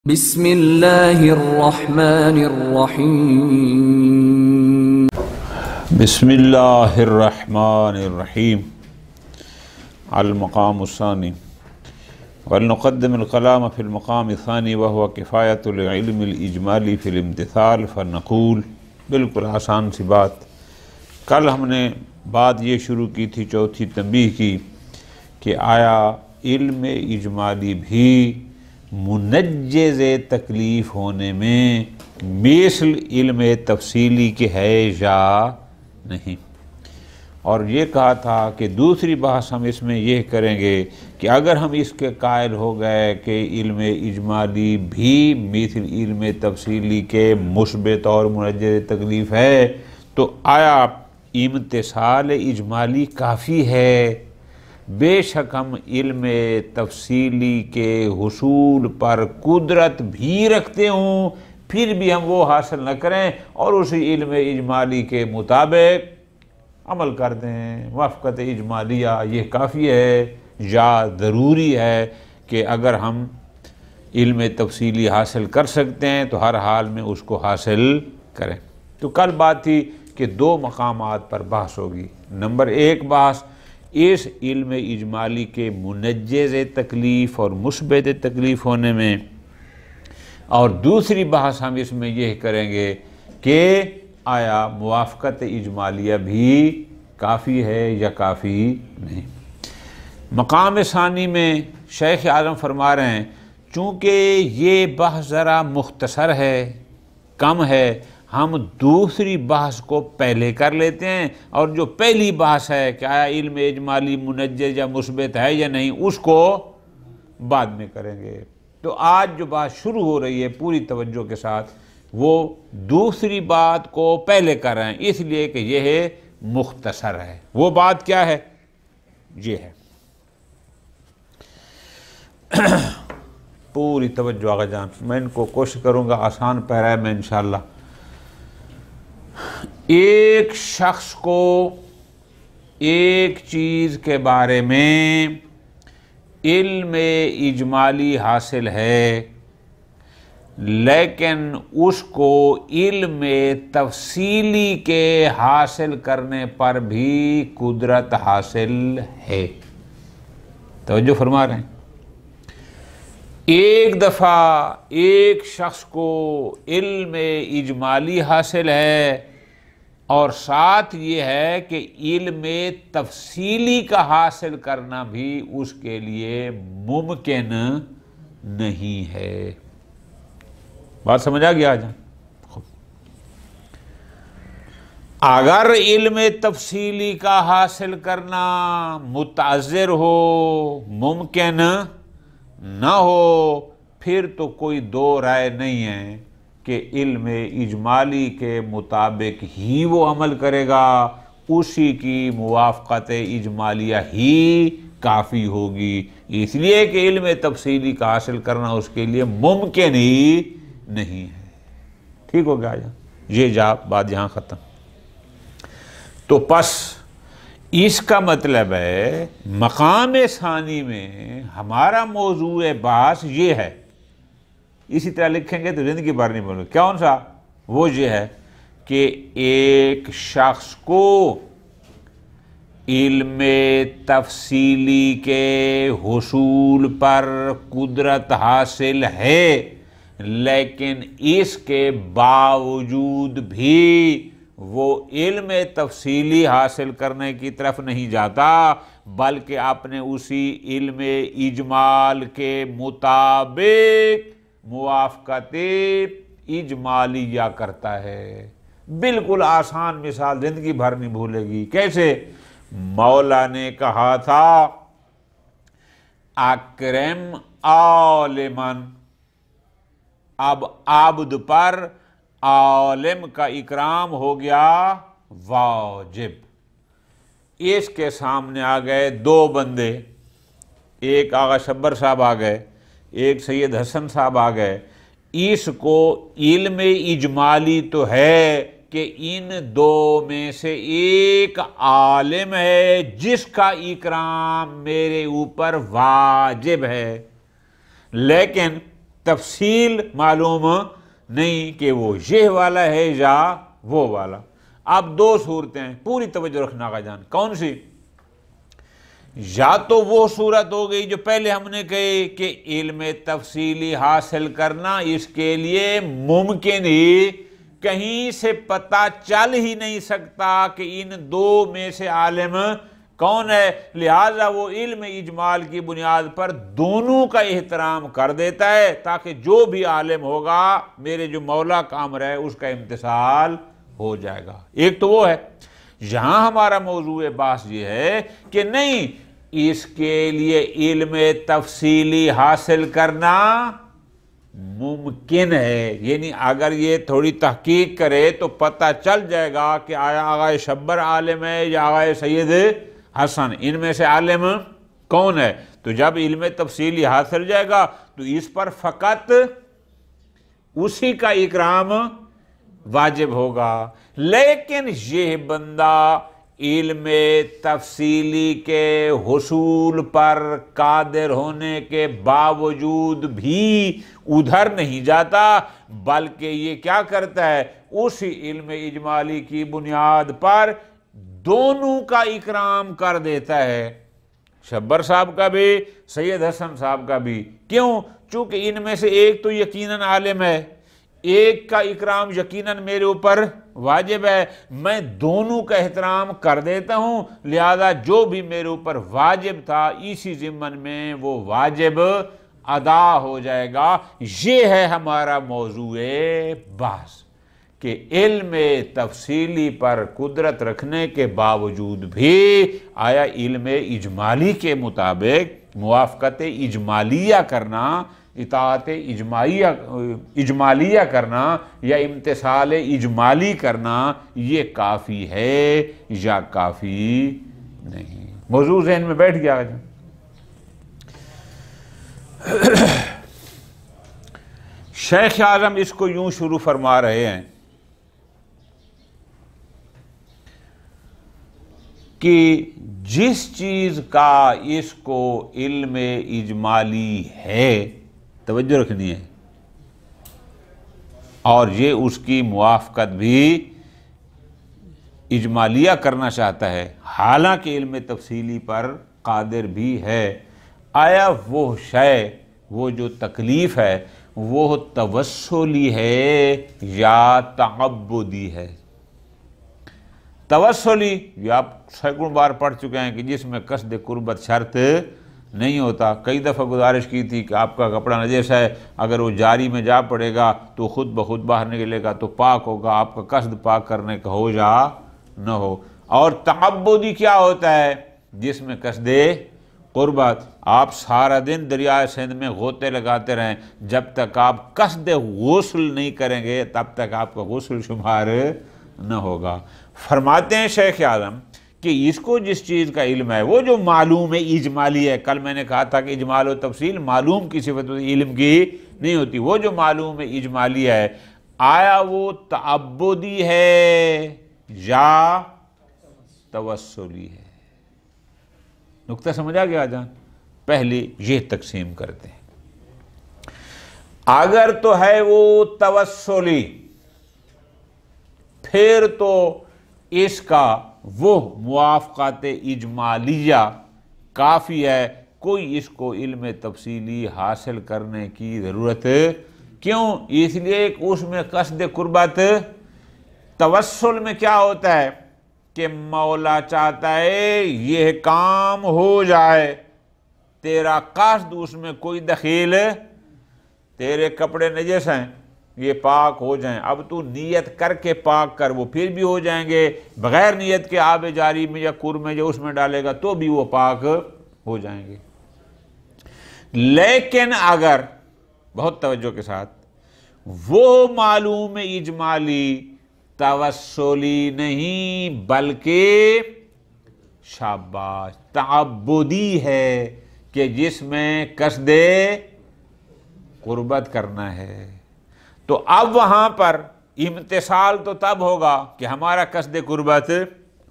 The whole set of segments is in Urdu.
بسم اللہ الرحمن الرحیم بسم اللہ الرحمن الرحیم المقام الثانی ولنقدم الکلام فی المقام الثانی وهو کفایت العلم الاجمالی فی الامتثال فنقول بالکل آسان سی بات۔ کل ہم نے بات یہ شروع کی تھی، چوتھی تنبیہ کی کہ آیا علم اجمالی بھی منجز تکلیف ہونے میں مثل علم تفصیلی کے ہے یا نہیں، اور یہ کہا تھا کہ دوسری بحث ہم اس میں یہ کریں گے کہ اگر ہم اس کے قائل ہو گئے کہ علم اجمالی بھی مثل علم تفصیلی کے مشبہ اور منجز تکلیف ہے تو آیا امتثال اجمالی کافی ہے؟ بے شک ہم علم تفصیلی کے حصول پر قدرت بھی رکھتے ہوں، پھر بھی ہم وہ حاصل نہ کریں اور اسی علم اجمالی کے مطابق عمل کر دیں۔ موافقت اجمالیہ یہ کافی ہے یا ضروری ہے کہ اگر ہم علم تفصیلی حاصل کر سکتے ہیں تو ہر حال میں اس کو حاصل کریں؟ تو کل بات تھی کہ دو مقامات پر بحث ہوگی۔ نمبر ایک بحث اس علم اجمالی کے منجز تکلیف اور مثبت تکلیف ہونے میں، اور دوسری بحث ہم اس میں یہ کریں گے کہ آیا موافقت اجمالیہ بھی کافی ہے یا کافی نہیں۔ مقام ثانی میں شیخ اعظم فرما رہے ہیں چونکہ یہ بحث ذرا مختصر ہے، کم ہے، ہم دوسری بحث کو پہلے کر لیتے ہیں، اور جو پہلی بحث ہے کہ آیا علم اجمالی منجز یا مثبت ہے یا نہیں اس کو بعد میں کریں گے۔ تو آج جو بات شروع ہو رہی ہے پوری توجہ کے ساتھ وہ دوسری بات کو پہلے کر رہے ہیں، اس لیے کہ یہ مختصر ہے۔ وہ بات کیا ہے؟ یہ ہے پوری توجہ آقا جان، میں ان کو کوشش کروں گا آسان پیرا میں انشاءاللہ۔ ایک شخص کو ایک چیز کے بارے میں علم اجمالی حاصل ہے، لیکن اس کو علم تفصیلی کے حاصل کرنے پر بھی قدرت حاصل ہے۔ توجہ فرما رہے ہیں؟ ایک دفعہ ایک شخص کو علم اجمالی حاصل ہے اور ساتھ یہ ہے کہ علم تفصیلی کا حاصل کرنا بھی اس کے لیے ممکن نہیں ہے۔ بات سمجھ آ گیا؟ اگر علم تفصیلی کا حاصل کرنا متعذر ہو، ممکن نہ ہو، پھر تو کوئی دو رائے نہیں ہے کہ علم اجمالی کے مطابق ہی وہ عمل کرے گا، اسی کی موافقت اجمالیہ ہی کافی ہوگی، اس لیے کہ علم تفصیلی کا حاصل کرنا اس کے لیے ممکن ہی نہیں ہے۔ ٹھیک ہو گیا؟ یہ بات یہاں ختم۔ تو پس اس کا مطلب ہے مقام ثانی میں ہمارا موضوع بحث یہ ہے، اسی طرح لکھیں گے تو زندگی بھر نہیں بولیں گے، کون سا؟ وہ یہ ہے کہ ایک شخص کو علم تفصیلی کے حصول پر قدرت حاصل ہے، لیکن اس کے باوجود بھی وہ علم تفصیلی حاصل کرنے کی طرف نہیں جاتا، بلکہ اپنے اسی علم اجمال کے مطابق موافقت اجمالیہ کرتا ہے۔ بالکل آسان مثال، زندگی بھر نہیں بھولے گی۔ کیسے؟ مولا نے کہا تھا اکرم عالماً، اب عبد پر عالم کا اکرام ہو گیا واجب۔ اس کے سامنے آ گئے دو بندے، ایک آغا شبر صاحب آ گئے، ایک سید حسن صاحب آ گئے۔ اس کو علم اجمالی تو ہے کہ ان دو میں سے ایک عالم ہے جس کا اکرام میرے اوپر واجب ہے، لیکن تفصیل معلوم نہیں کہ وہ یہ والا ہے یا وہ والا۔ اب دو صورتیں ہیں، پوری توجہ رکھنا آقا جان، کون سی؟ یا تو وہ صورت ہو گئی جو پہلے ہم نے کہی کہ علم تفصیلی حاصل کرنا اس کے لیے ممکن ہی کہیں سے پتہ چل ہی نہیں سکتا کہ ان دو میں سے عالم کون ہے، لہٰذا وہ علم اجمال کی بنیاد پر دونوں کا احترام کر دیتا ہے تاکہ جو بھی عالم ہوگا میرے جو مولا کا امر ہے اس کا امتثال ہو جائے گا۔ ایک تو وہ ہے۔ یہاں ہمارا موضوع بحث یہ ہے کہ نہیں، اس کے لیے علم تفصیلی حاصل کرنا ممکن ہے، یعنی اگر یہ تھوڑی تحقیق کرے تو پتہ چل جائے گا کہ آیا آغا شبر عالم ہے یا آغا سید حسن، ان میں سے عالم کون ہے۔ تو جب علم تفصیلی حاصل جائے گا تو اس پر فقط اسی کا اکرام واجب ہوگا، لیکن یہ بندہ علم تفصیلی کے حصول پر قادر ہونے کے باوجود بھی ادھر نہیں جاتا، بلکہ یہ کیا کرتا ہے، اسی علم اجمالی کی بنیاد پر دونوں کا اکرام کر دیتا ہے، شبر صاحب کا بھی، سید حسن صاحب کا بھی۔ کیوں؟ چونکہ ان میں سے ایک تو یقیناً عالم ہے، ایک کا اکرام یقیناً میرے اوپر واجب ہے، میں دونوں کا احترام کر دیتا ہوں، لہذا جو بھی میرے اوپر واجب تھا اسی ضمن میں وہ واجب ادا ہو جائے گا۔ یہ ہے ہمارا موضوع بحث کہ علم تفصیلی پر قدرت رکھنے کے باوجود بھی آیا علم اجمالی کے مطابق موافقت اجمالیہ کرنا، اطاعت اجمالیہ کرنا یا امتثال اجمالی کرنا یہ کافی ہے یا کافی نہیں؟ موضوع ذہن میں بیٹھ گیا۔ شیخ اعظم اس کو یوں شروع فرما رہے ہیں کہ جس چیز کا اس کو علم اجمالی ہے، توجہ رکھنی ہے، اور یہ اس کی موافقت بھی اجمالیہ کرنا چاہتا ہے، حالانکہ علم تفصیلی پر قادر بھی ہے، آیا وہ شے، وہ جو تکلیف ہے وہ توسلی ہے یا تعبدی ہے؟ توسلی یہ آپ سینکڑوں بار پڑھ چکے ہیں کہ جس میں قصد قربت شرط نہیں ہوتا۔ کئی دفعہ گزارش کی تھی کہ آپ کا کپڑا نجس ہے، اگر وہ جاری میں جا پڑے گا تو خود بخود باہر نکلے گا تو پاک ہوگا، آپ کا قصد پاک کرنے کا ہو یا نہ ہو۔ اور تعبدی کیا ہوتا ہے؟ جس میں قصد قربت، آپ سارا دن دریائے سندھ میں غوطے لگاتے رہیں، جب تک آپ قصد غسل نہیں کریں گے تب تک آپ کا غسل شمار نہ ہوگا۔ فرماتے ہیں شیخ اعظم کہ اس کو جس چیز کا علم ہے وہ جو معلوم اجمالی ہے، کل میں نے کہا تھا کہ اجمال و تفصیل معلوم کی صفت علم کی نہیں ہوتی، وہ جو معلوم اجمالی ہے آیا وہ تعبدی ہے یا توسلی ہے؟ نقطہ سمجھا گیا جان؟ پہلے یہ تقسیم کرتے ہیں۔ اگر تو ہے وہ توسلی، پھر تو اس کا وہ موافقات اجمالیہ کافی ہے، کوئی اس کو علم تفصیلی حاصل کرنے کی ضرورت کیوں؟ اس لیے کہ اس میں قصد قربت، توسل میں کیا ہوتا ہے کہ مولا چاہتا ہے یہ کام ہو جائے، تیرا قصد اس میں کوئی دخیل، تیرے کپڑے نجس ہیں یہ پاک ہو جائیں، اب تو نیت کر کے پاک کر، وہ پھر بھی ہو جائیں گے، بغیر نیت کے آب جاری میں یا کور میں جو اس میں ڈالے گا تو بھی وہ پاک ہو جائیں گے۔ لیکن اگر بہت توجہ کے ساتھ وہ معلوم اجمالی توسلی نہیں بلکہ شاباش تعبدی ہے کہ جس میں قصد قربت کرنا ہے، تو اب وہاں پر امتثال تو تب ہوگا کہ ہمارا قصد قربت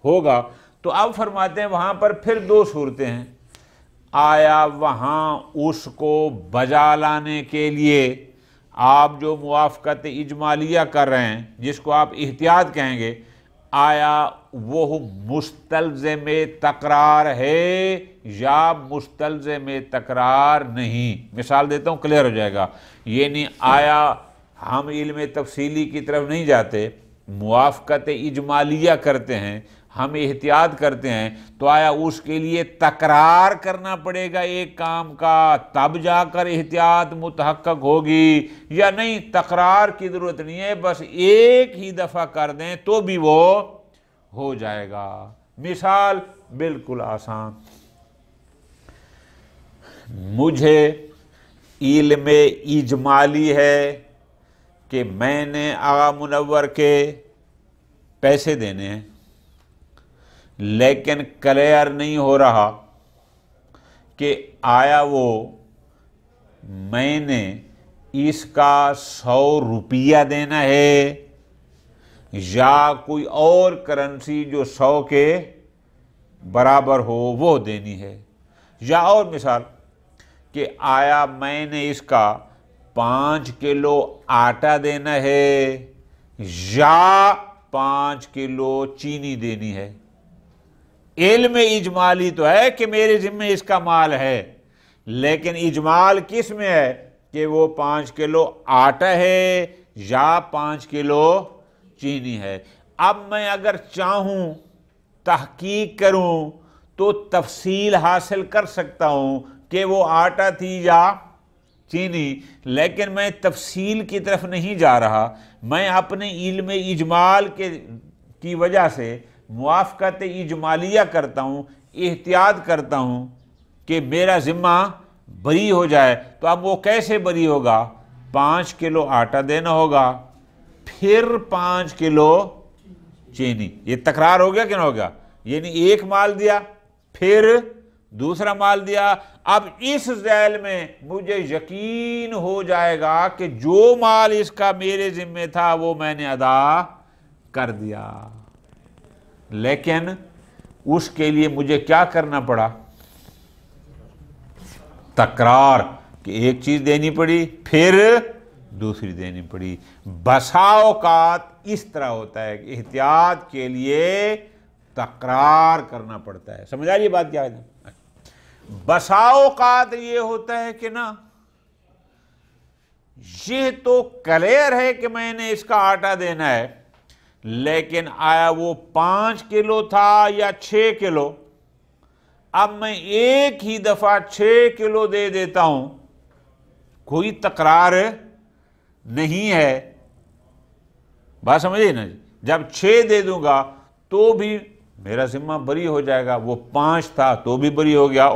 ہوگا۔ تو اب فرماتے ہیں وہاں پر پھر دو صورتیں ہیں، آیا وہاں اس کو بجا لانے کے لیے آپ جو موافقت اجمالیہ کر رہے ہیں جس کو آپ احتیاط کہیں گے، آیا وہ مستلزم تکرار ہے یا مستلزم تکرار نہیں؟ مثال دیتا ہوں، کلیئر ہو جائے گا۔ یعنی آیا ہم علم تفصیلی کی طرف نہیں جاتے، موافقت اجمالیہ کرتے ہیں، ہم احتیاط کرتے ہیں، تو آیا اس کے لیے تکرار کرنا پڑے گا ایک کام کا تب جا کر احتیاط متحقق ہوگی، یا نہیں تکرار کی ضرورت نہیں ہے، بس ایک ہی دفعہ کر دیں تو بھی وہ ہو جائے گا؟ مثال بالکل آسان، مجھے علم اجمالی ہے کہ میں نے آغا منور کے پیسے دینے ہیں، لیکن کلیئر نہیں ہو رہا کہ آیا وہ میں نے اس کا 100 روپیہ دینا ہے یا کوئی اور کرنسی جو 100 کے برابر ہو وہ دینی ہے، یا اور مثال کہ آیا میں نے اس کا 5 کلو آٹا دینا ہے یا 5 کلو چینی دینی ہے۔ علم اجمالی تو ہے کہ میرے ذمہ اس کا مال ہے، لیکن اجمال کس میں ہے کہ وہ 5 کلو آٹا ہے یا 5 کلو چینی ہے۔ اب میں اگر چاہوں تحقیق کروں تو تفصیل حاصل کر سکتا ہوں کہ وہ آٹا تھی یا چینی، لیکن میں تفصیل کی طرف نہیں جا رہا، میں اپنے علم اجمال کی وجہ سے موافقت اجمالیہ کرتا ہوں، احتیاط کرتا ہوں کہ میرا ذمہ بری ہو جائے۔ تو اب وہ کیسے بری ہوگا؟ 5 کلو آٹا دینا ہوگا، پھر 5 کلو چینی۔ یہ تکرار ہو گیا کہ نہ ہو گیا؟ یعنی ایک مال دیا پھر دوسرا مال دیا۔ اب اس ذیل میں مجھے یقین ہو جائے گا کہ جو مال اس کا میرے ذمہ تھا وہ میں نے ادا کر دیا، لیکن اس کے لیے مجھے کیا کرنا پڑا؟ تکرار، کہ ایک چیز دینی پڑی پھر دوسری دینی پڑی۔ بسا اوقات اس طرح ہوتا ہے کہ احتیاط کے لیے تکرار کرنا پڑتا ہے۔ سمجھ آئیے بات کیا ہے؟ بسا اوقات یہ ہوتا ہے کہ نا یہ تو کلیئر ہے کہ میں نے اس کا آٹا دینا ہے، لیکن آیا وہ 5 کلو تھا یا 6 کلو؟ اب میں ایک ہی دفعہ 6 کلو دے دیتا ہوں، کوئی تکرار نہیں ہے، بات سمجھے نا جی؟ جب 6 دے دوں گا تو بھی میرا ذمہ بری ہو جائے گا، وہ 5 تھا تو بھی بری ہو گیا۔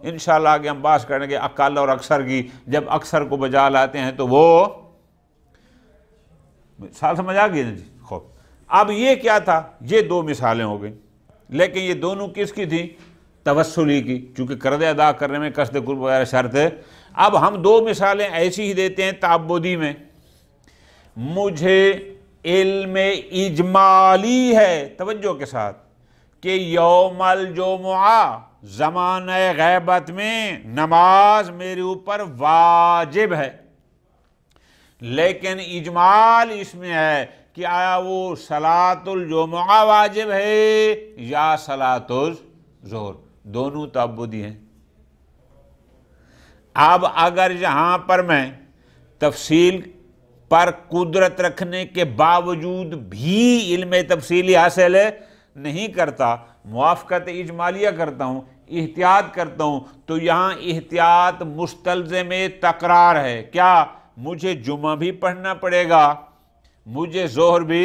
انشاءاللہ آگے ہم بات کریں گے اقل اور اکثر کی، جب اکثر کو بجا لاتے ہیں تو وہ سال سمجھ آ گئی نا جی؟ خوب، اب یہ کیا تھا؟ یہ 2 مثالیں ہو گئیں، لیکن یہ دونوں کس کی تھی؟ توسلی کی، چونکہ قرض ادا کرنے میں قصد قرب وغیرہ شرط ہے۔ اب ہم 2 مثالیں ایسی ہی دیتے ہیں تعبدی میں۔ مجھے علم اجمالی ہے، توجہ کے ساتھ، کہ یوم الجمعہ زمانہ غیبت میں نماز میرے اوپر واجب ہے، لیکن اجمال اس میں ہے کہ آیا وہ صلاۃ الجمعہ واجب ہے یا صلاۃ الظہر، دونوں تعبدی ہیں۔ اب اگر یہاں پر میں تفصیل پر قدرت رکھنے کے باوجود بھی علم تفصیلی حاصل نہیں کرتا، موافقت اجمالیہ کرتا ہوں، احتیاط کرتا ہوں، تو یہاں احتیاط مستلزم تکرار ہے۔ کیا مجھے جمعہ بھی پڑھنا پڑے گا، مجھے ظہر بھی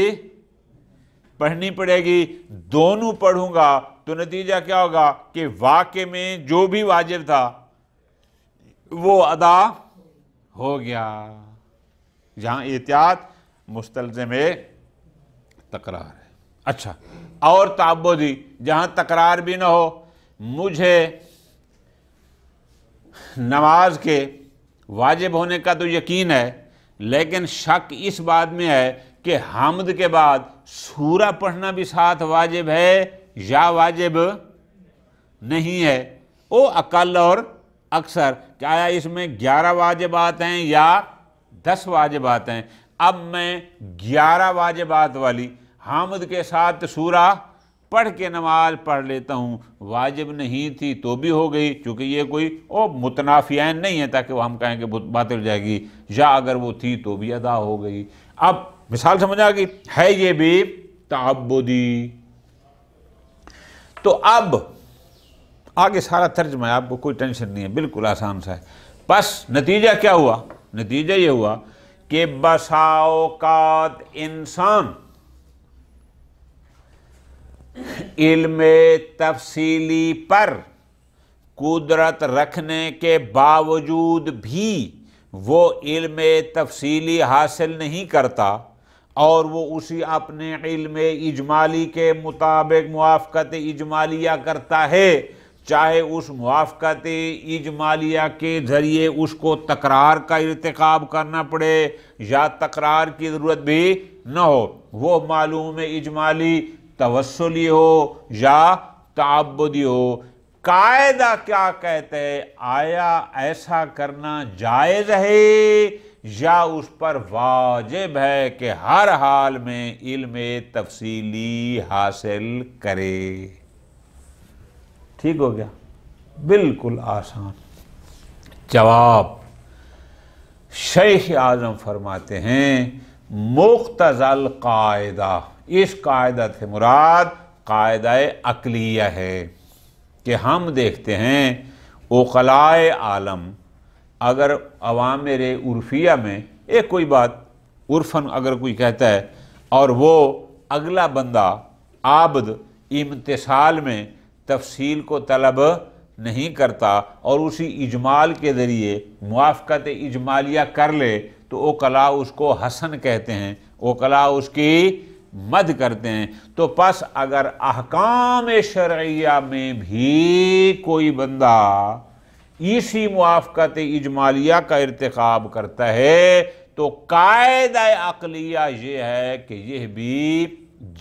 پڑھنی پڑے گی، دونوں پڑھوں گا تو نتیجہ کیا ہوگا کہ واقع میں جو بھی واجب تھا وہ ادا ہو گیا۔ جہاں احتیاط مستلزم تکرار ہے۔ اچھا، اور تعبدی جہاں تکرار بھی نہ ہو، مجھے نماز کے واجب ہونے کا تو یقین ہے، لیکن شک اس بات میں ہے کہ حمد کے بعد سورہ پڑھنا بھی ساتھ واجب ہے یا واجب نہیں ہے۔ اقل اور اکثر، کہ آیا اس میں 11 واجبات ہیں یا 10 واجبات ہیں، اب میں 11 واجبات والی حامد کے ساتھ سورہ پڑھ کے نماز پڑھ لیتا ہوں، واجب نہیں تھی تو بھی ہو گئی، چونکہ یہ کوئی متنافیین نہیں ہے تاکہ وہ ہم کہیں کہ باطل جائے گی، یا اگر وہ تھی تو بھی ادا ہو گئی۔ اب مثال سمجھ آ گئی، ہے یہ بھی تعبدی۔ تو اب آگے سارا ترجمہ ہے، آپ کو کوئی ٹینشن نہیں ہے، بالکل آسان سا ہے۔ بس نتیجہ کیا ہوا؟ نتیجہ یہ ہوا کہ بسا اوقات انسان علم تفصیلی پر قدرت رکھنے کے باوجود بھی وہ علم تفصیلی حاصل نہیں کرتا، اور وہ اسی اپنے علم اجمالی کے مطابق موافقت اجمالیہ کرتا ہے، چاہے اس موافقت اجمالیہ کے ذریعے اس کو تکرار کا ارتکاب کرنا پڑے یا تکرار کی ضرورت بھی نہ ہو، وہ معلوم اجمالی توسلی ہو یا تعبدی ہو۔ قاعدہ کیا کہتے ہیں؟ آیا ایسا کرنا جائز ہے یا اس پر واجب ہے کہ ہر حال میں علم تفصیلی حاصل کرے؟ ٹھیک ہو گیا؟ بالکل آسان جواب۔ شیخ اعظم فرماتے ہیں مقتضی القاعدہ، اس قاعدہ سے مراد قاعدہ عقلیہ ہے کہ ہم دیکھتے ہیں عقلاء عالم اگر اوامر عرفیہ میں ایک کوئی بات عرفاً اگر کوئی کہتا ہے اور وہ اگلا بندہ عابد امتثال میں تفصیل کو طلب نہیں کرتا اور اسی اجمال کے ذریعے موافقت اجمالیہ کر لے تو عقلاء اس کو حسن کہتے ہیں، عقلاء اس کی مد کرتے ہیں۔ تو پس اگر احکام شرعیہ میں بھی کوئی بندہ اسی موافقت اجمالیہ کا ارتکاب کرتا ہے تو قاعدہ عقلیہ یہ ہے کہ یہ بھی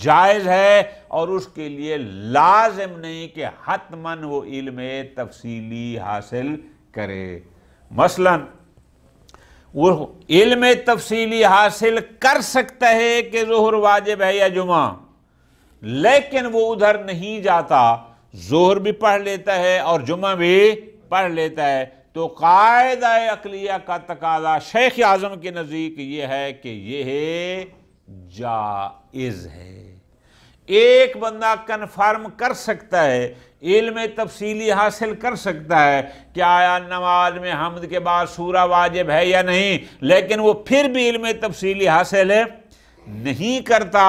جائز ہے، اور اس کے لیے لازم نہیں کہ حتماً وہ علم تفصیلی حاصل کرے۔ مثلاً وہ علم تفصیلی حاصل کر سکتا ہے کہ ظہر واجب ہے یا جمعہ، لیکن وہ ادھر نہیں جاتا، ظہر بھی پڑھ لیتا ہے اور جمعہ بھی پڑھ لیتا ہے، تو قاعدہ عقلیہ کا تقاضا شیخ اعظم کے نزدیک یہ ہے کہ یہ جائز ہے۔ ایک بندہ کنفرم کر سکتا ہے، علم تفصیلی حاصل کر سکتا ہے کہ آیا نماز میں حمد کے بعد سورہ واجب ہے یا نہیں، لیکن وہ پھر بھی علم تفصیلی حاصل نہیں کرتا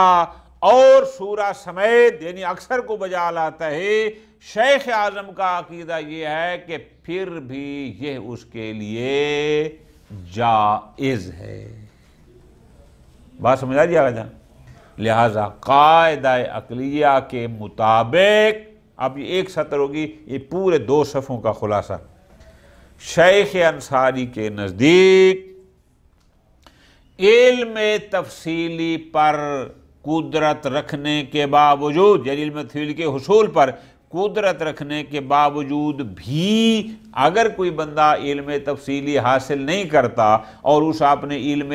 اور سورہ سمیت یعنی اکثر کو بجا لاتا ہے۔ شیخ اعظم کا عقیدہ یہ ہے کہ پھر بھی یہ اس کے لیے جائز ہے۔ بات سمجھ آ جائے گا؟ لہذا قاعدہ عقلیہ کے مطابق، اب یہ ایک سطر ہوگی، یہ پورے 2 صفحوں کا خلاصہ۔ شیخ انصاری کے نزدیک علم تفصیلی پر قدرت رکھنے کے باوجود، یعنی علم تفصیلی کے حصول پر قدرت رکھنے کے باوجود بھی اگر کوئی بندہ علم تفصیلی حاصل نہیں کرتا اور اس اپنے علم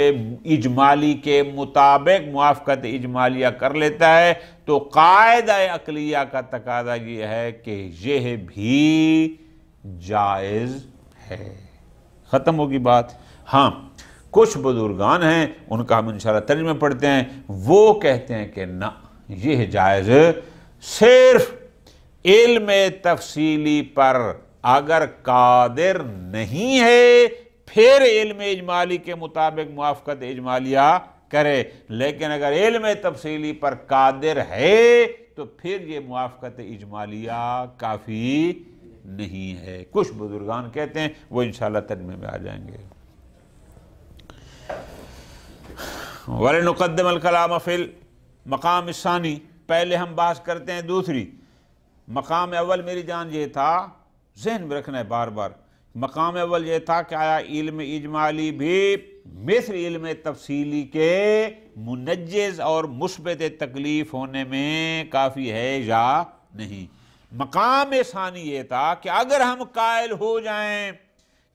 اجمالی کے مطابق موافقت اجمالیہ کر لیتا ہے تو قاعدہ عقلیہ کا تقاضا یہ ہے کہ یہ بھی جائز ہے۔ ختم ہوگی بات؟ ہاں، کچھ بزرگان ہیں، ان کا ہم انشاءاللہ ترجمہ پڑھتے ہیں، وہ کہتے ہیں کہ نہ، یہ جائز صرف علم تفصیلی پر اگر قادر نہیں ہے پھر علم اجمالی کے مطابق موافقت اجمالیہ کرے، لیکن اگر علم تفصیلی پر قادر ہے تو پھر یہ موافقت اجمالیہ کافی نہیں ہے۔ کچھ بزرگان کہتے ہیں، وہ انشاءاللہ ترجمے میں آ جائیں گے۔ وَلِنُقَدِّمَ الْكَلَامَ فِي الْمَقَامِ الثَّانِي، پہلے ہم بحث کرتے ہیں دوسری۔ مقام اول میری جان یہ تھا، ذہن میں رکھنا ہے بار بار، مقام اول یہ تھا کہ آیا علم اجمالی بھی مثل علم تفصیلی کے منجز اور مثبت تکلیف ہونے میں کافی ہے یا نہیں۔ مقام ثانی یہ تھا کہ اگر ہم قائل ہو جائیں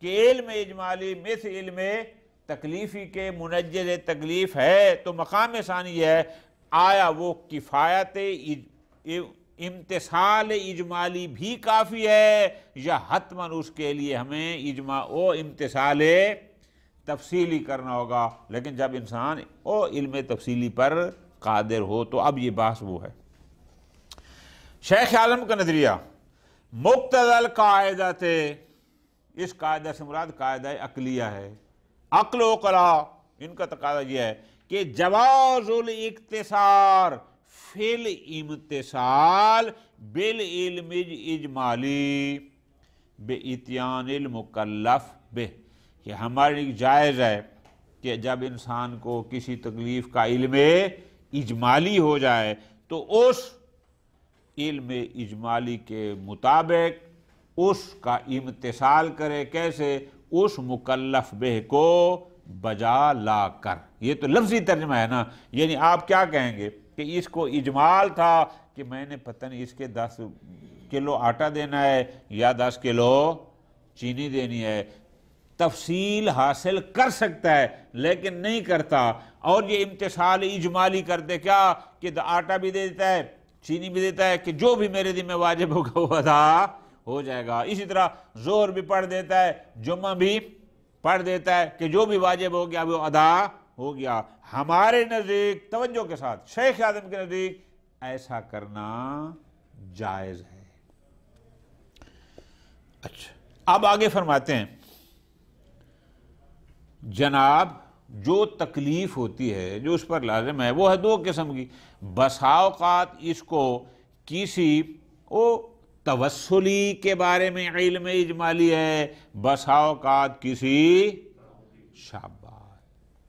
کہ علم اجمالی مثل علم تکلیفی کے منجز تکلیف ہے تو مقام ثانی یہ ہے آیا وہ کفایت امتثال اجمالی بھی کافی ہے یا حتماً اس کے لیے ہمیں اجماع و امتثال تفصیلی کرنا ہوگا. لیکن جب انسان او علم تفصیلی پر قادر ہو تو اب یہ بحث وہ ہے. شیخ عالم کا نظریہ مقتضی القاعدہ تھے، اس قاعدہ سے مراد قاعدہ عقلیہ ہے. عقل و قلا ان کا تقاضا یہ ہے کہ جواز الاقتصار فی الامتصال بالعلم اجمالی باتیان المکلف بہ، کہ ہمارے لیے جائز ہے کہ جب انسان کو کسی تکلیف کا علم اجمالی ہو جائے تو اس علم اجمالی کے مطابق اس کا امتثال کرے. کیسے؟ اس مکلف بہ کو بجا لا کر. یہ تو لفظی ترجمہ ہے نا، یعنی آپ کیا کہیں گے کہ اس کو اجمال تھا کہ میں نے پتہ نہیں اس کے 10 کلو آٹا دینا ہے یا 10 کلو چینی دینی ہے. تفصیل حاصل کر سکتا ہے لیکن نہیں کرتا، اور یہ امتثال اجمالی کرتے کیا کہ آٹا بھی دے دیتا ہے، چینی بھی دیتا ہے کہ جو بھی میرے ذمہ واجب ہوگا وہ ادا ہو جائے گا. اسی طرح ظہر بھی پڑھ دیتا ہے، جمعہ بھی پڑھ دیتا ہے کہ جو بھی واجب ہو گیا وہ ادا ہو گیا. ہمارے نزدیک توجہ کے ساتھ شیخ اعظم کے نزدیک ایسا کرنا جائز ہے. اچھا اب آگے فرماتے ہیں جناب جو تکلیف ہوتی ہے جو اس پر لازم ہے وہ ہے 2 قسم کی. بسا اوقات اس کو کسی توسلی کے بارے میں علم اجمالی ہے، بسا اوقات کسی شابات.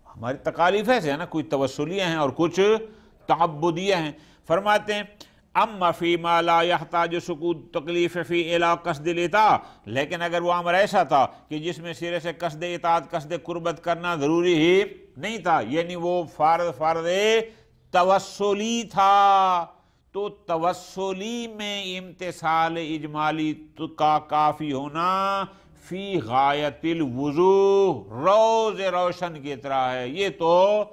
ہماری تکالیف ایسے ہیں نا، کچھ توسلیہ ہیں اور کچھ تعبدیہ ہیں. فرماتے ہیں اما فیما لا یحتاج سکوت تکلیف فی الی قصد الاطاعہ، لیکن اگر وہ امر ایسا تھا کہ جس میں سرے سے قصد اطاعت قصد قربت کرنا ضروری ہی نہیں تھا، یعنی وہ فرض توسلی تھا، تو توسلی میں امتثال اجمالی کا کافی ہونا فی غایت الوضوح روز روشن کی طرح ہے. یہ تو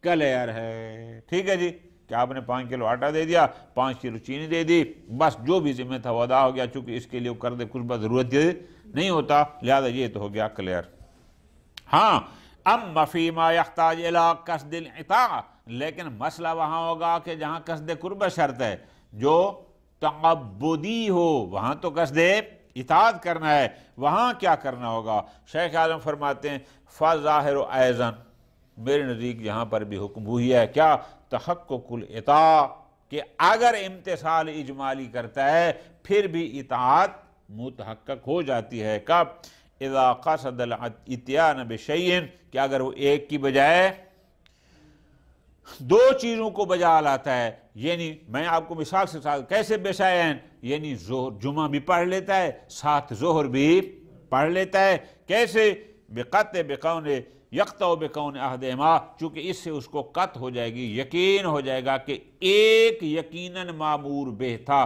کلیئر ہے. ٹھیک ہے جی کہ آپ نے 5 کلو آٹا دے دیا، 5 کلو چینی دے دی، بس جو بھی ذمہ تھا وہ ادا ہو گیا. چونکہ اس کے لیے قرض قربت ضرورت نہیں ہوتا، لہذا یہ تو ہو گیا کلیئر. ہاں اما فیما یحتاج الی قصد الاطاعہ، لیکن مسئلہ وہاں ہوگا کہ جہاں قصد قربت شرط ہے، جو تعبدی ہو، وہاں تو قصد اطاعت کرنا ہے، وہاں کیا کرنا ہوگا؟ شیخ اعظم فرماتے ہیں فظاہر ایضاً، میرے نزدیک یہاں پر بھی حکم وہی ہے، کیا؟ تحقق الاطاعہ، کہ اگر امتثال اجمالی کرتا ہے پھر بھی اطاعت متحقق ہو جاتی ہے. کب؟ اذا قصد الاتیان بشیء، کہ اگر وہ ایک کی بجائے 2 چیزوں کو بجا لاتا ہے. یعنی میں آپ کو مثال سے ساتھ کیسے بشائین، یعنی جمعہ بھی پڑھ لیتا ہے ساتھ ظہر بھی پڑھ لیتا ہے. کیسے؟ بقطع بقون یقطع بقون احدہما، چونکہ اس سے اس کو قطع ہو جائے گی، یقین ہو جائے گا کہ ایک یقیناً معمور بہ تھا.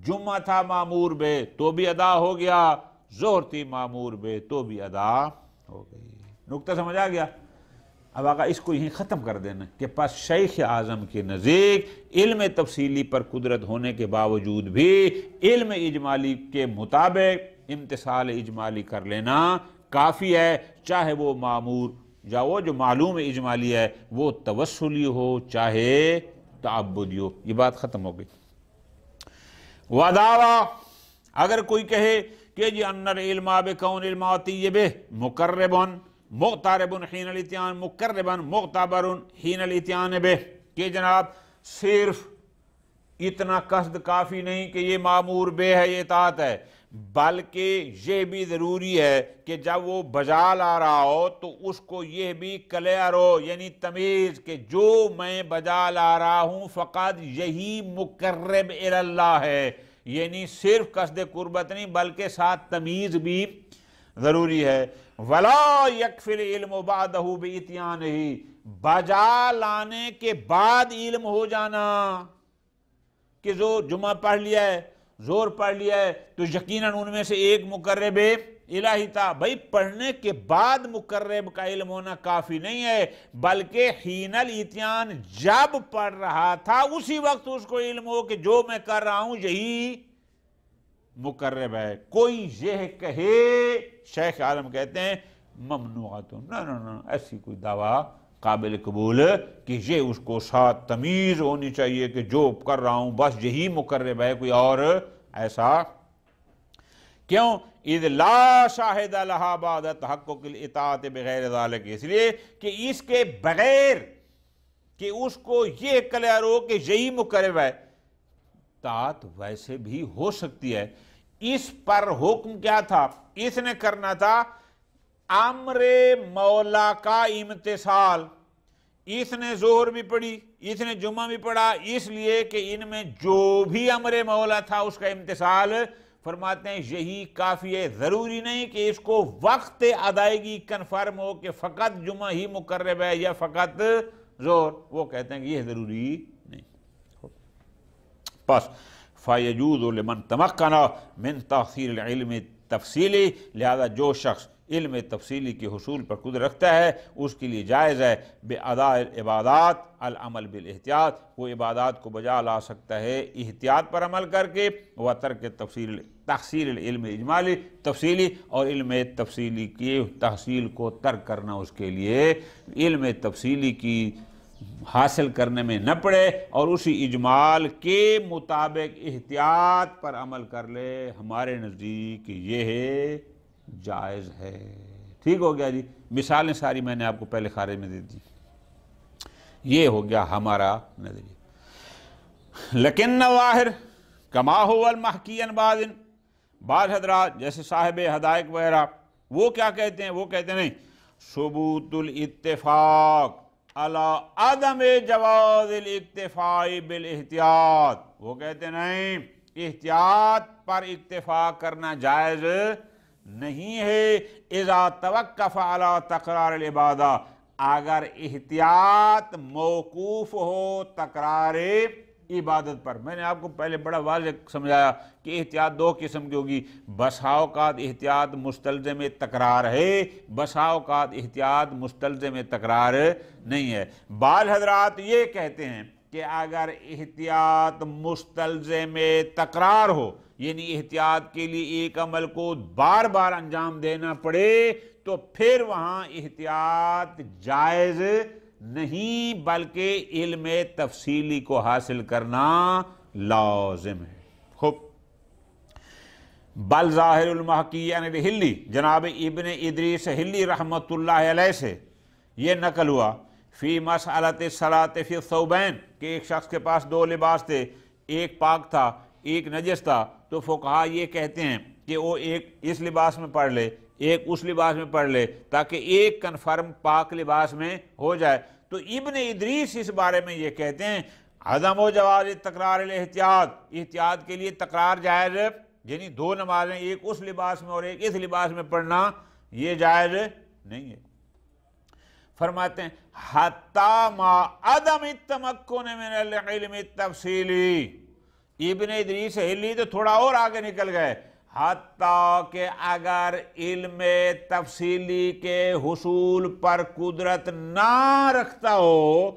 جمعہ تھا معمور بہ تو بھی ادا ہو گیا، ظہر تھی معمور بہ تو بھی ادا ہو گئی. نقطہ سمجھ آ گیا؟ اب آقا اس کو یہیں ختم کر دینا کہ پس شیخ اعظم کے نزدیک علم تفصیلی پر قدرت ہونے کے باوجود بھی علم اجمالی کے مطابق امتثال اجمالی کر لینا کافی ہے، چاہے وہ معمور یا وہ جو معلوم اجمالی ہے وہ توسلی ہو چاہے تعبدی ہو. یہ بات ختم ہو گئی. ودعویٰ، اگر کوئی کہے کہ جی ان العلم بکون المعطی بہ مقربن مغتربن حین الاتیان مقربن مغتبر حین الاتیان بہ، کہ جناب صرف اتنا قصد کافی نہیں کہ یہ معمور بے ہے، یہ اطاعت ہے، بلکہ یہ بھی ضروری ہے کہ جب وہ بجا لا رہا ہو تو اس کو یہ بھی کلیئر ہو، یعنی تمیز، کہ جو میں بجا لا رہا ہوں فقط یہی مقرب الی اللہ ہے. یعنی صرف قصد قربت نہیں بلکہ ساتھ تمیز بھی ضروری ہے. وَلَا يَكْفِي الْعِلْمُ بَعْدَهُ بِإِتْيَانِهِ، بجا لانے کے بعد علم ہو جانا کہ جو جمعہ پڑھ لیا ہے، ظہر پڑھ لیا ہے، تو یقیناً ان میں سے ایک مقرب الہی تھا بھئی پڑھنے کے بعد مقرب کا علم ہونا کافی نہیں ہے، بلکہ حین الاتیان جب پڑھ رہا تھا اسی وقت اس کو علم ہو کہ جو میں کر رہا ہوں یہی مقرب ہے۔ کوئی یہ کہے، شیخ عالم کہتے ہیں ممنوعات، نہ ایسی کوئی دعویٰ قابل قبول کہ یہ اس کو ساتھ تمیز ہونی چاہیے کہ جو کر رہا ہوں بس یہی مقرب ہے، کوئی اور ایسا کیوں؟ اذ لا شاہد لہا بعد تحقق الاطاعت بغیر ذالک، اس لیے کہ اس کے بغیر کہ اس کو یہ کلیئر ہو کہ یہی مقرب ہے، اطاعت ویسے بھی ہو سکتی ہے۔ اس پر حکم کیا تھا؟ اس نے کرنا تھا امر مولا کا امتثال۔ اس نے ظہر بھی پڑھی، اس نے جمعہ بھی پڑھا، اس لیے کہ ان میں جو بھی امر مولا تھا اس کا امتثال، فرماتے ہیں یہی کافی ہے، ضروری نہیں کہ اس کو وقت ادائیگی کنفرم ہو کہ فقط جمعہ ہی مقرب ہے یا فقط ظہر، وہ کہتے ہیں کہ یہ ضروری نہیں۔ پس فَيَجُوزُ لِمَنْ تَمَكَّنَ مِنْ تَحْصِيلِ الْعِلْمِ تفصیلی، لہذا جو شخص علم تفصیلی کے حصول پر قدرت رکھتا ہے اس کے لیے جائز ہے بِأَدَاءِ العبادات العمل بالاحتیاط، وہ عبادات کو بجا لا سکتا ہے احتیاط پر عمل کر کے، وَتَرْكِ تحصیل العلم اجمالی تفصیلی، اور علم تفصیلی کی تحصیل کو ترک کرنا اس کے لیے علم تفصیلی کی حاصل کرنے میں نہ پڑے اور اسی اجمال کے مطابق احتیاط پر عمل کر لے، ہمارے نزدیک یہ جائز ہے۔ ٹھیک ہو گیا جی، مثالیں ساری میں نے آپ کو پہلے خارج میں دے دی، یہ ہو گیا ہمارا نظریہ۔ لیکن ظاہر کما هو المحکی عن بعض حضرات جیسے صاحب حدائق وغیرہ، وہ کیا کہتے ہیں؟ وہ کہتے ہیں نہیں، ثبوت الاتفاق علی عدم جواز الاکتفاء بالاحتیاط، وہ کہتے ہیں نہیں، احتیاط پر اکتفا کرنا جائز نہیں ہے۔ اذا توقف علی تقرار العبادہ، اگر احتیاط موقوف ہو تقرار عبادت پر۔ میں نے آپ کو پہلے بڑا واضح سمجھایا کہ احتیاط دو قسم کی ہوگی، بسا اوقات احتیاط مستلزم تکرار ہے، بسا اوقات احتیاط مستلزم تکرار نہیں ہے۔ بعض حضرات یہ کہتے ہیں کہ اگر احتیاط مستلزم تکرار ہو، یعنی احتیاط کے لیے ایک عمل کو بار بار انجام دینا پڑے، تو پھر وہاں احتیاط جائز نہیں بلکہ علم تفصیلی کو حاصل کرنا لازم ہے۔ خوب، بل ظاہر المحکی عن الحلی، جناب ابن ادریس حلی رحمۃ اللہ علیہ سے یہ نقل ہوا فی مسئلۃ الصلاۃ فی الثوبین، کہ ایک شخص کے پاس دو لباس تھے، ایک پاک تھا ایک نجس تھا، تو فقہا یہ کہتے ہیں کہ وہ ایک اس لباس میں پڑھ لے ایک اس لباس میں پڑھ لے تاکہ ایک کنفرم پاک لباس میں ہو جائے۔ تو ابن ادریس اس بارے میں یہ کہتے ہیں عدم و جواز تکرار الاحتیاط، احتیاط کے لیے تکرار جائز، یعنی دو نمازیں ایک اس لباس میں اور ایک اس لباس میں پڑھنا یہ جائز نہیں ہے۔ فرماتے ہیں حتی ما عدم التمکن من العلم التفصیلی، ابن ادریس حلی تو تھوڑا اور آگے نکل گئے، حتیٰ کہ اگر علم تفصیلی کے حصول پر قدرت نہ رکھتا ہو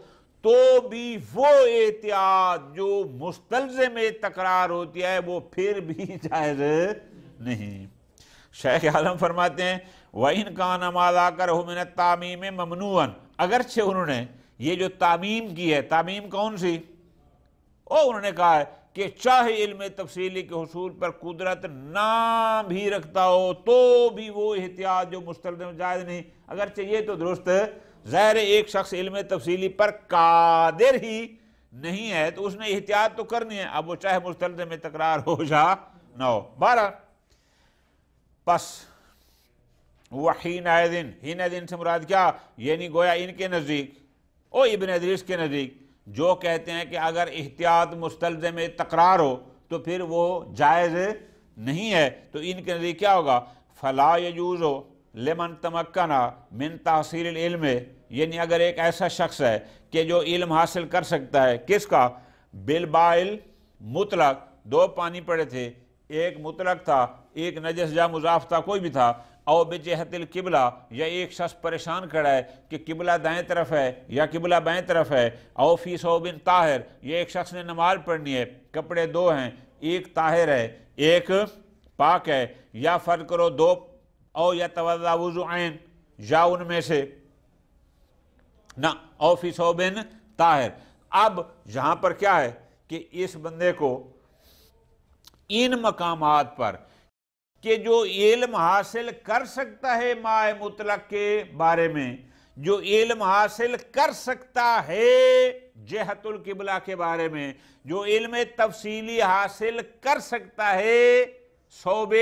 تو بھی وہ احتیاط جو مستلزم تکرار ہوتی ہے وہ پھر بھی جائز نہیں۔ شیخ عالم فرماتے ہیں وَإِنْ كَانَ مَا ذَكَرَهُ مِنَ التَّعْمِيمِ مَمْنُوعًا، اگرچہ انہوں نے یہ جو تعمیم کی ہے، تعمیم کون سی؟ انہوں نے کہا ہے کہ چاہے علم تفصیلی کے حصول پر قدرت نہ بھی رکھتا ہو تو بھی وہ احتیاط جو مستلزم جائز نہیں، اگرچہ یہ تو درست ہے، ظاہر ایک شخص علم تفصیلی پر قادر ہی نہیں ہے تو اس نے احتیاط تو کرنی ہے، اب وہ چاہے مستلزم تکرار ہو جا نہ ہو۔ بارہ پس حین دن سے مراد کیا؟ یعنی گویا ان کے نزدیک ابن ادریس کے نزدیک جو کہتے ہیں کہ اگر احتیاط مستلزم تکرار ہو تو پھر وہ جائز نہیں ہے، تو ان کے نزدیک کیا ہوگا؟ فلا یجوز لمن تمکن من تحصیل العلم، یعنی اگر ایک ایسا شخص ہے کہ جو علم حاصل کر سکتا ہے، کس کا؟ بالبائل مطلق، دو پانی پڑے تھے، ایک مطلق تھا، ایک نجس جا مضاف تھا، کوئی بھی تھا، او بجہت القبلہ، یا ایک شخص پریشان کھڑا ہے کہ قبلہ دائیں طرف ہے یا قبلہ بائیں طرف ہے، او فی ثوب طاہر، یہ ایک شخص نے نماز پڑھنی ہے، کپڑے دو ہیں، ایک طاہر ہے ایک پاک ہے، یا فرض کرو دو، او یتوضا وضوعین، یا ان میں سے نہ، او فی ثوب طاہر۔ اب یہاں پر کیا ہے کہ اس بندے کو ان مقامات پر کہ جو علم حاصل کر سکتا ہے ماء مطلق کے بارے میں، جو علم حاصل کر سکتا ہے جہت القبلہ کے بارے میں، جو علم تفصیلی حاصل کر سکتا ہے ثوب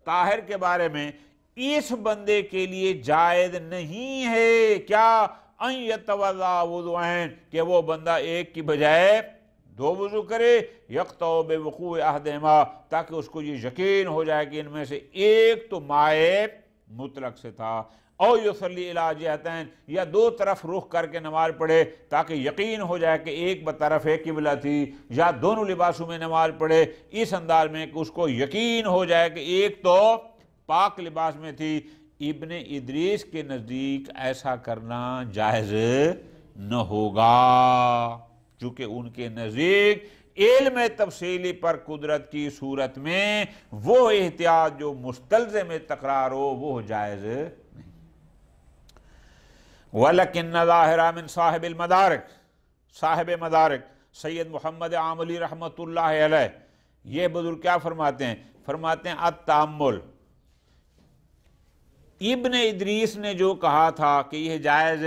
طاہر کے بارے میں، اس بندے کے لیے جائز نہیں ہے کیا ان یتوضا وضوعین، کہ وہ بندہ ایک کی بجائے دو وضو کرے، یقطع بوقوع احدہما، تاکہ اس کو یہ یقین ہو جائے کہ ان میں سے ایک تو مائع مطلق سے تھا، او یصلی الی جہتین، یا دو طرف رخ کر کے نماز پڑھے تاکہ یقین ہو جائے کہ ایک بطرف ایک قبلہ تھی، یا دونوں لباسوں میں نماز پڑھے اس انداز میں کہ اس کو یقین ہو جائے کہ ایک تو پاک لباس میں تھی۔ ابن ادریس کے نزدیک ایسا کرنا جائز نہ ہوگا، چونکہ ان کے نزدیک علم تفصیلی پر قدرت کی صورت میں وہ احتیاط جو مستلزم تکرار ہو وہ جائز نہیں۔ وَلَكِنَّ ظَاهِرًا مِنْ صاحب المدارک، صاحب مدارک سید محمد عاملی رحمۃ اللہ علیہ، یہ بزرگ کیا فرماتے ہیں؟ فرماتے ہیں التأمل، ابن ادریس نے جو کہا تھا کہ یہ جائز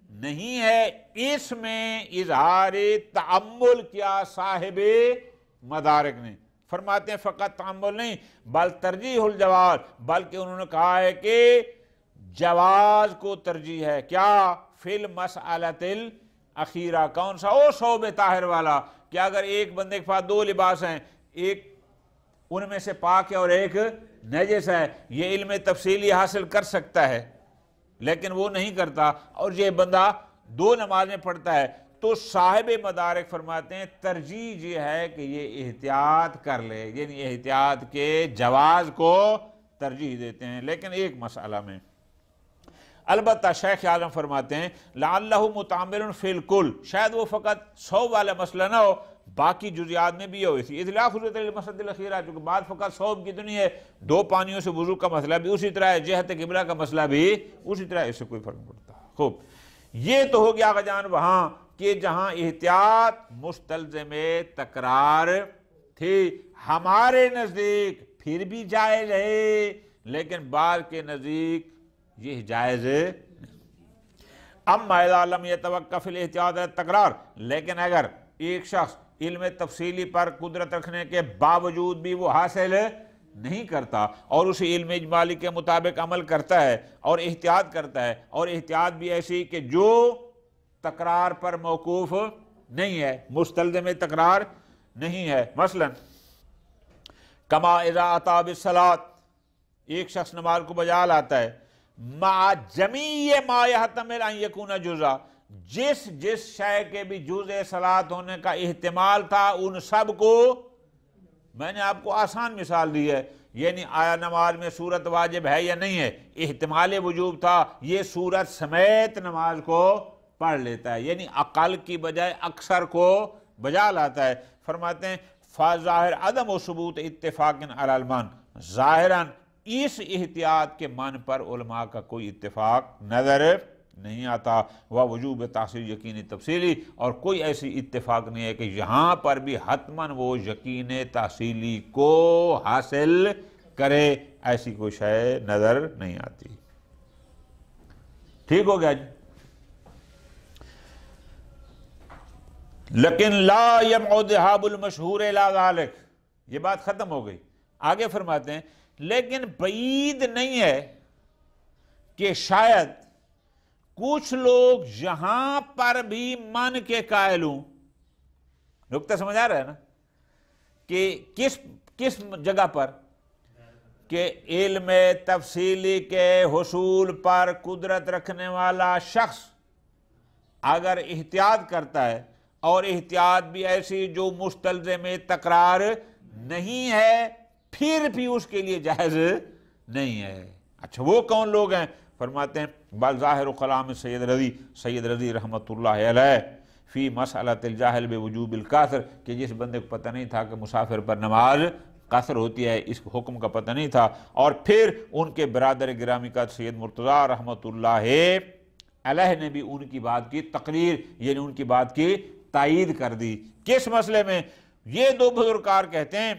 نہیں ہے، اس میں اظہار تأمل کیا صاحب مدارک نے۔ فرماتے ہیں فقط تأمل نہیں بل ترجیح الجواز، بلکہ انہوں نے کہا ہے کہ جواز کو ترجیح ہے، کیا فی المسألۃ الاخیرہ، کون سا؟ او ثوب طاہر والا، کہ اگر ایک بندے کے پاس دو لباس ہیں، ایک ان میں سے پاک ہے اور ایک نجس ہے، یہ علم تفصیلی حاصل کر سکتا ہے لیکن وہ نہیں کرتا، اور یہ بندہ دو نمازیں پڑھتا ہے، تو صاحب مدارک فرماتے ہیں ترجیح یہ ہے کہ یہ احتیاط کر لے، یعنی احتیاط کے جواز کو ترجیح دیتے ہیں، لیکن ایک مسئلہ میں۔ البتہ شیخ اعظم فرماتے ہیں لعلہ متعامل فی الکل، شاید وہ فقط ثوب والا مسئلہ نہ ہو، باقی جزیات میں بھی ہوئی تھی، اطلاق حضرت المسجد الاخیرہ، چونکہ بعد فقط ثوب کی دنیا ہے، دو پانیوں سے وضو کا مسئلہ بھی اسی طرح ہے، جہت قبلہ کا مسئلہ بھی اسی طرح، اس سے کوئی فرق نہیں پڑتا۔ خوب، یہ تو ہو گیا آقا جان وہاں کہ جہاں احتیاط مستلزم تکرار تھی، ہمارے نزدیک پھر بھی جائز ہے، لیکن بعض کے نزدیک یہ جائز اما اذا لم يتوقف الاحتیاط تکرار، لیکن اگر ایک شخص علم تفصیلی پر قدرت رکھنے کے باوجود بھی وہ حاصل نہیں کرتا اور اسی علم اجمالی کے مطابق عمل کرتا ہے اور احتیاط کرتا ہے، اور احتیاط بھی ایسی کہ جو تکرار پر موقوف نہیں ہے، مستلزم تکرار نہیں ہے، مثلا کما اذا اتى بالصلاۃ، ایک شخص نماز کو بجا لاتا ہے، مع جمیع ما یحتمل ان یکون جزء، جس شے کے بھی جزء صلاۃ ہونے کا احتمال تھا ان سب کو، میں نے آپ کو آسان مثال دی ہے، یعنی آیا نماز میں سورت واجب ہے یا نہیں ہے، احتمال وجوب تھا، یہ سورت سمیت نماز کو پڑھ لیتا ہے، یعنی اقل کی بجائے اکثر کو بجا لاتا ہے۔ فرماتے ہیں فظاہر عدم و ثبوت اتفاق علی المن، ظاہراً اس احتیاط کے من پر علماء کا کوئی اتفاق نظر نہیں آتا، وجوب تحصیل یقین تفصیلی، اور کوئی ایسی اتفاق نہیں ہے کہ یہاں پر بھی حتماً وہ یقین تحصیلی کو حاصل کرے، ایسی کوئی شے نظر نہیں آتی۔ ٹھیک ہو گیا جی؟ لیکن لا یمع ذہاب المشہور الی ذلک، یہ بات ختم ہو گئی۔ آگے فرماتے ہیں لیکن بعید نہیں ہے کہ شاید کچھ لوگ یہاں پر بھی من کے قائل ہوں، نکتہ سمجھ آ رہا ہے نا، کہ کس جگہ پر، کہ علم تفصیلی کے حصول پر قدرت رکھنے والا شخص اگر احتیاط کرتا ہے، اور احتیاط بھی ایسی جو مستلزم تکرار نہیں ہے، پھر بھی اس کے لیے جائز نہیں ہے۔ اچھا وہ کون لوگ ہیں؟ فرماتے ہیں بل ظاہر کلام سید رضی رحمۃ اللہ علیہ فی مسئلۃ الجاہل بوجوب القصر، کہ جس بندے کو پتہ نہیں تھا کہ مسافر پر نماز قصر ہوتی ہے، اس حکم کا پتہ نہیں تھا، اور پھر ان کے برادر گرامی کا سید مرتضیٰ رحمۃ اللہ علیہ نے بھی ان کی بات کی تقریر، یعنی ان کی بات کی تائید کر دی۔ کس مسئلے میں؟ یہ دو بزرگار کہتے ہیں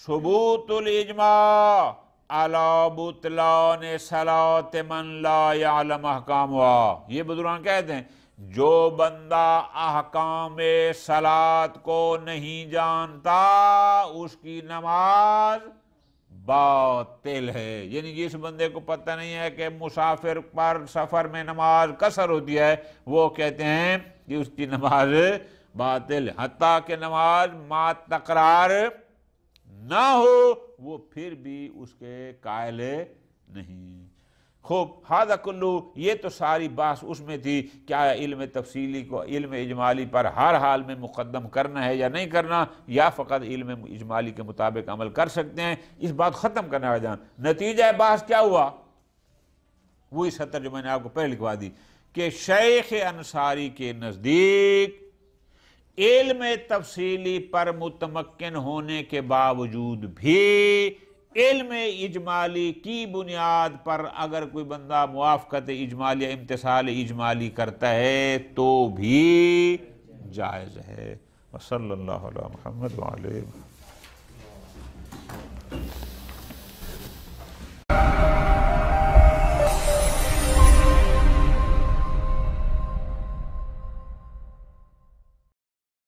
ثبوت الاجماع علی بطلان صلاۃ من لا یعلم احکامها۔ یہ بزرگان کہتے ہیں جو بندہ احکام صلاۃ کو نہیں جانتا اس کی نماز باطل ہے، یعنی جس بندے کو پتہ نہیں ہے کہ مسافر پر سفر میں نماز قصر ہوتی ہے، وہ کہتے ہیں کہ اس کی نماز باطل، حتیٰ کہ نماز ما تقرار نہ ہو وہ پھر بھی اس کے قائل نہیں۔ خوب، ہذا کلو، یہ تو ساری بحث اس میں تھی کیا علم تفصیلی کو علم اجمالی پر ہر حال میں مقدم کرنا ہے یا نہیں کرنا، یا فقط علم اجمالی کے مطابق عمل کر سکتے ہیں، اس بات ختم کرنے کا جان۔ نتیجہ بحث کیا ہوا؟ وہی سطر جو میں نے آپ کو پہلے لکھوا دی کہ شیخ انصاری کے نزدیک علم تفصیلی پر متمکن ہونے کے باوجود بھی علم اجمالی کی بنیاد پر اگر کوئی بندہ موافقت اجمالی یا امتثال اجمالی کرتا ہے تو بھی جائز ہے۔ وصلی اللہ علی محمد وعلیہ